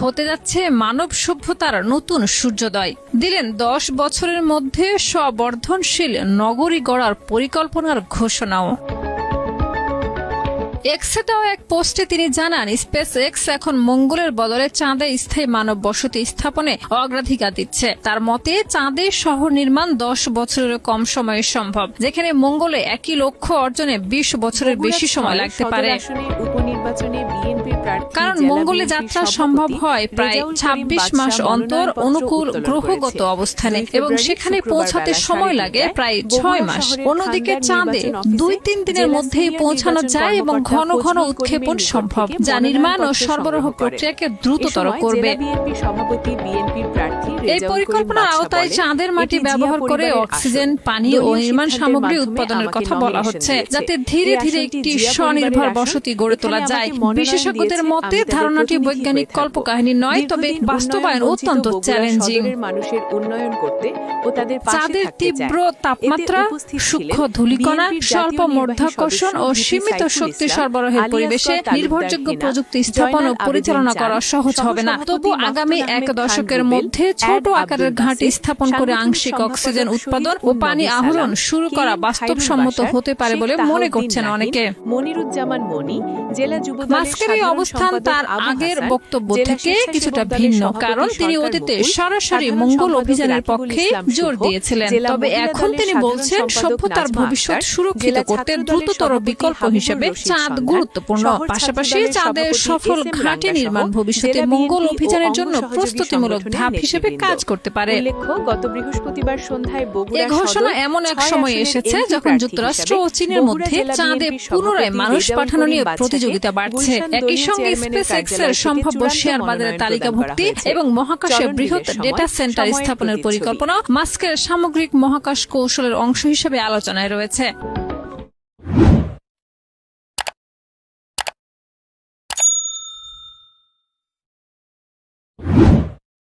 হতে যাচ্ছে মানব সভ্যতার নতুন সূর্যোদয়। দিলেন 10 বছরের মধ্যে স্ববর্ধনশীল নগরী গড়ার পরিকল্পনার ঘোষণাও। এক্সে দেওয়া এক পোস্টে তিনি জানান, স্পেস এক্স এখন মঙ্গলের বদলে চাঁদে স্থায়ী মানব বসতি স্থাপনে অগ্রাধিকার দিচ্ছে। তার মতে চাঁদে শহর নির্মাণ 10 বছরের কম সময়ে সম্ভব, যেখানে মঙ্গলে একই লক্ষ্য অর্জনে 20 বছরের বেশি সময় লাগতে পারে। কারণ মঙ্গলে যাত্রা সম্ভব হয় প্রায় 26 মাস অন্তর অনুকূল গ্রহগত অবস্থানে, এবং সেখানে পৌঁছাতে সময় লাগে প্রায় 6 মাস। অন্যদিকে চাঁদে 2-3 দিনের মধ্যেই পৌঁছানো যায় এবং ঘন ঘন উৎক্ষেপণ সম্ভব, যা নির্মাণ ও সরবরাহ প্রক্রিয়াকে দ্রুততর করবে। এই পরিকল্পনার আওতায় চাঁদের মাটি ব্যবহার করে অক্সিজেন, পানি ও নির্মাণ সামগ্রী উৎপাদনের কথা বলা হচ্ছে, যাতে ধীরে ধীরে একটি স্বনির্ভর বসতি গড়ে তোলা যায়। বিশেষজ্ঞদের মতে ধারণাটি বৈজ্ঞানিক কল্পকাহিনী নয়, তবে বাস্তবায়ন অত্যন্ত চ্যালেঞ্জিং। চাঁদের তীব্র তাপমাত্রা, সূক্ষ্ম ধূলিকণা, স্বল্প মধ্যাকর্ষণ ও সীমিত শক্তি সরবরাহের পরিবেশে নির্ভরযোগ্য প্রযুক্তি স্থাপন ও পরিচালনা করা সহজ হবে না। তবু আগামী 1 দশকের মধ্যে ছোট আকারের ঘাঁটি স্থাপন করে আংশিক অক্সিজেন উৎপাদন ও পানি আহরণ শুরু করা বাস্তবসম্মত হতে পারে বলে মনে করছেন অনেকে। মাস্কের এই অবস্থান তার আগের বক্তব্য থেকে কিছুটা ভিন্ন, কারণ তিনি অতীতে সরাসরি মঙ্গল অভিযানের পক্ষে জোর দিয়েছিলেন। তবে এখন তিনি বলছেন, সভ্যতার ভবিষ্যৎ সুরক্ষিত করতে দ্রুততর বিকল্প হিসেবে চাঁদ গুরুত্বপূর্ণ। পাশাপাশি চাঁদের সফল ঘাঁটি নির্মাণ ভবিষ্যতে মঙ্গল অভিযানের জন্য প্রস্তুতিমূলক ধাপ হিসেবে কাজ করতে পারে। এই ঘোষণা এমন এক সময় এসেছে যখন যুক্তরাষ্ট্র ও চীনের মধ্যে চাঁদে পুনরায় মানুষ পাঠানো নিয়ে প্রতিযোগিতা বাড়ছে। একই সঙ্গে স্পেস এক্স এর সম্ভাব্য শেয়ার বাজারে তালিকাভুক্তি এবং মহাকাশে বৃহৎ ডেটা সেন্টার স্থাপনের পরিকল্পনা মাস্কের সামগ্রিক মহাকাশ কৌশলের অংশ হিসেবে আলোচনায় রয়েছে।